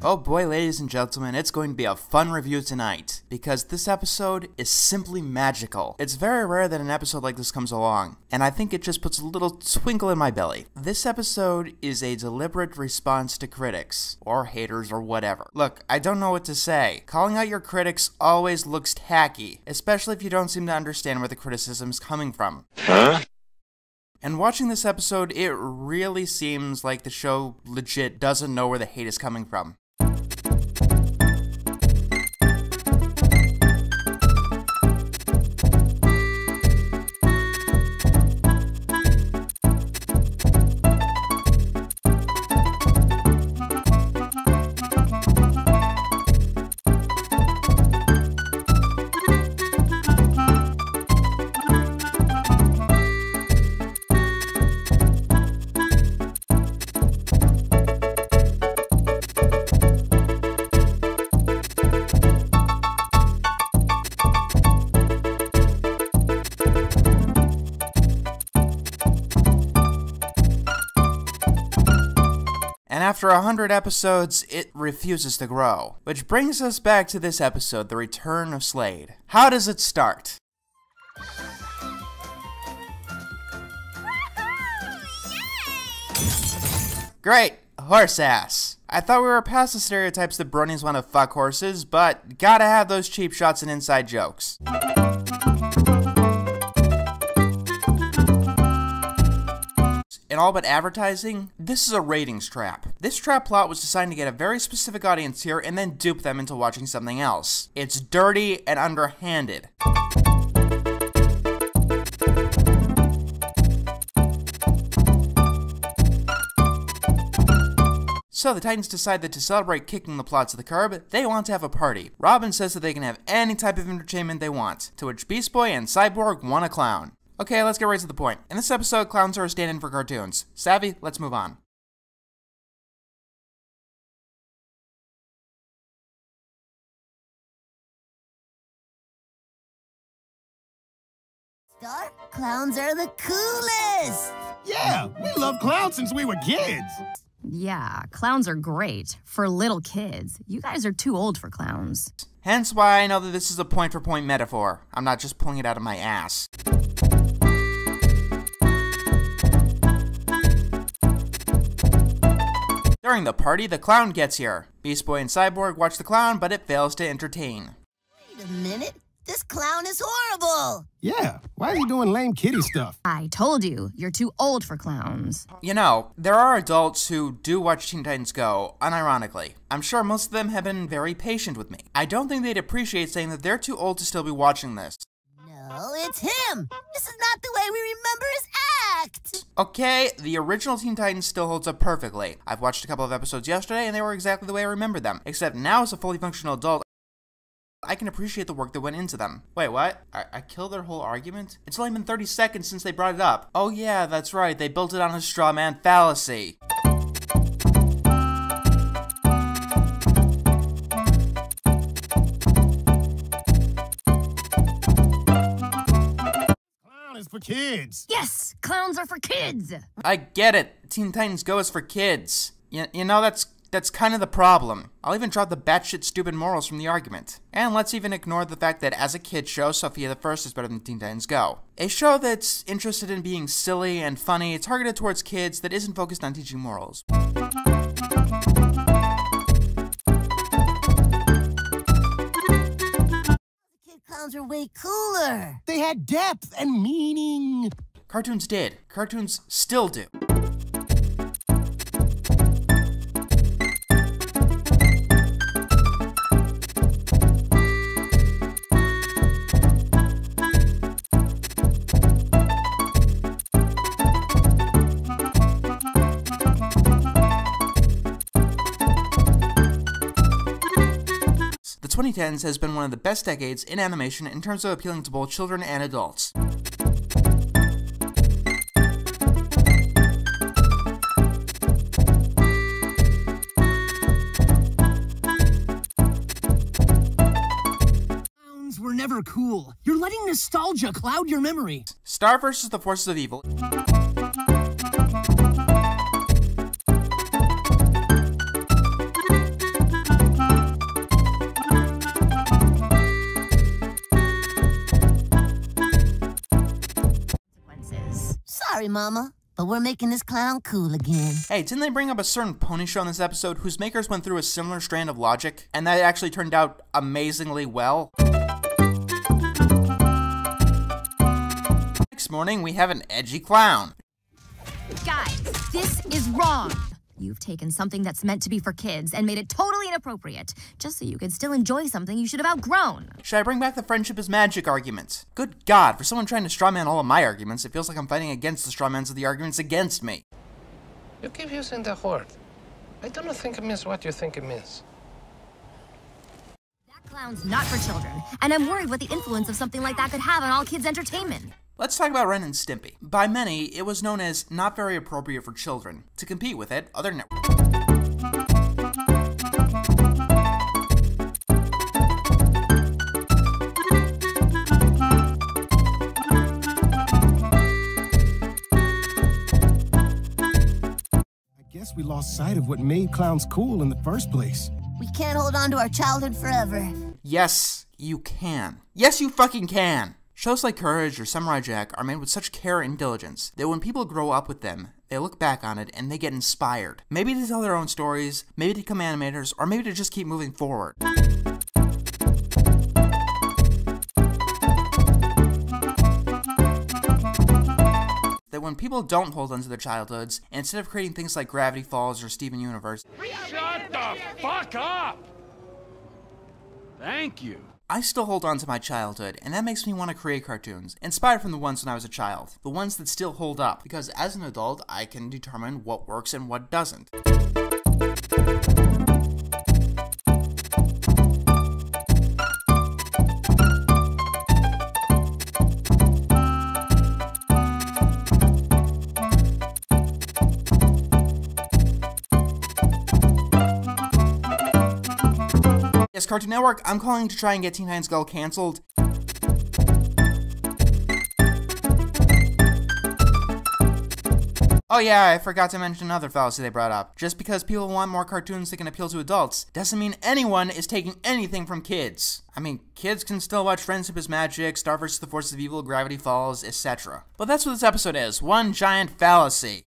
Oh boy, ladies and gentlemen, it's going to be a fun review tonight, because this episode is simply magical. It's very rare that an episode like this comes along, and I think it just puts a little twinkle in my belly. This episode is a deliberate response to critics, or haters, or whatever. Look, I don't know what to say. Calling out your critics always looks tacky, especially if you don't seem to understand where the criticism is coming from. Huh? And watching this episode, it really seems like the show legit doesn't know where the hate is coming from. And after 100 episodes, it refuses to grow. Which brings us back to this episode, The Return of Slade. How does it start? Great! Horse ass. I thought we were past the stereotypes that bronies want to fuck horses, but gotta have those cheap shots and inside jokes. In all but advertising, this is a ratings trap. This trap plot was designed to get a very specific audience here and then dupe them into watching something else. It's dirty and underhanded. So the Titans decide that to celebrate kicking the plot to the curb, they want to have a party. Robin says that they can have any type of entertainment they want, to which Beast Boy and Cyborg want a clown. Okay, let's get right to the point. In this episode, clowns are a stand-in for cartoons. Savvy? Let's move on. Star, clowns are the coolest! Yeah, we love clowns since we were kids. Yeah, clowns are great. For little kids. You guys are too old for clowns. Hence why I know that this is a point-for-point metaphor. I'm not just pulling it out of my ass. During the party, the clown gets here. Beast Boy and Cyborg watch the clown, but it fails to entertain. Wait a minute. This clown is horrible! Yeah, why is he doing lame kitty stuff? I told you, you're too old for clowns. You know, there are adults who do watch Teen Titans Go, unironically. I'm sure most of them have been very patient with me. I don't think they'd appreciate saying that they're too old to still be watching this. No, it's him! This is not the way we remember his act! Okay, the original Teen Titans still holds up perfectly. I've watched a couple of episodes yesterday and they were exactly the way I remembered them. Except now as a fully functional adult, I can appreciate the work that went into them. Wait, what? I killed their whole argument? It's only been 30 seconds since they brought it up. Oh yeah, that's right, they built it on a straw man fallacy. For kids. Yes, clowns are for kids. I get it. Teen Titans Go is for kids. You know, that's kind of the problem. I'll even drop the batshit stupid morals from the argument. And let's even ignore the fact that as a kid show, Sophia the First is better than Teen Titans Go. A show that's interested in being silly and funny, targeted towards kids, that isn't focused on teaching morals. Clowns are way cooler. They had depth and meaning. Cartoons did. Cartoons still do. The 2010s has been one of the best decades in animation in terms of appealing to both children and adults. Clowns were never cool. You're letting nostalgia cloud your memory. Star versus the Forces of Evil. Sorry, Mama, but we're making this clown cool again. Hey, didn't they bring up a certain pony show in this episode whose makers went through a similar strand of logic, and that actually turned out amazingly well? Next morning, we have an edgy clown. Guys, this is wrong. You've taken something that's meant to be for kids and made it totally inappropriate, just so you can still enjoy something you should have outgrown. Should I bring back the friendship is magic argument? Good God, for someone trying to strawman all of my arguments, it feels like I'm fighting against the strawmans of the arguments against me. You keep using the word. I don't think it means what you think it means. That clown's not for children, and I'm worried what the influence of something like that could have on all kids' entertainment. Let's talk about Ren and Stimpy. By many, it was known as not very appropriate for children. To compete with it, other networks. I guess we lost sight of what made clowns cool in the first place. We can't hold on to our childhood forever. Yes, you can. Yes, you fucking can! Shows like Courage or Samurai Jack are made with such care and diligence that when people grow up with them, they look back on it and they get inspired. Maybe to tell their own stories, maybe to become animators, or maybe to just keep moving forward. That when people don't hold on to their childhoods, and instead of creating things like Gravity Falls or Steven Universe, Shut the fuck up! Thank you. I still hold on to my childhood, and that makes me want to create cartoons, inspired from the ones when I was a child. The ones that still hold up, because as an adult, I can determine what works and what doesn't. Yes, Cartoon Network, I'm calling to try and get Teen Titans Go canceled. Oh yeah, I forgot to mention another fallacy they brought up. Just because people want more cartoons that can appeal to adults, doesn't mean anyone is taking anything from kids. I mean, kids can still watch Friendship is Magic, Star vs. the Forces of Evil, Gravity Falls, etc. But that's what this episode is, one giant fallacy.